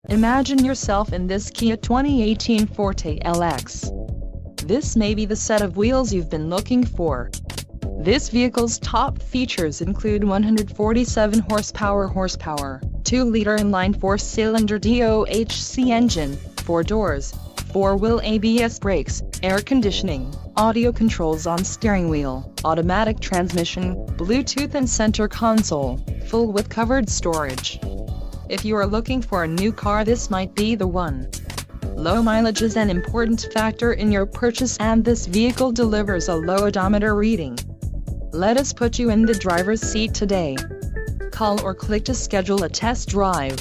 Imagine yourself in this Kia 2018 Forte LX. This may be the set of wheels you've been looking for. This vehicle's top features include 147 horsepower, 2-liter inline 4-cylinder DOHC engine, 4 doors, 4-wheel ABS brakes, air conditioning, audio controls on steering wheel, automatic transmission, Bluetooth and center console, full with covered storage. If you are looking for a new car, this might be the one. Low mileage is an important factor in your purchase, and this vehicle delivers a low odometer reading. Let us put you in the driver's seat today. Call or click to schedule a test drive.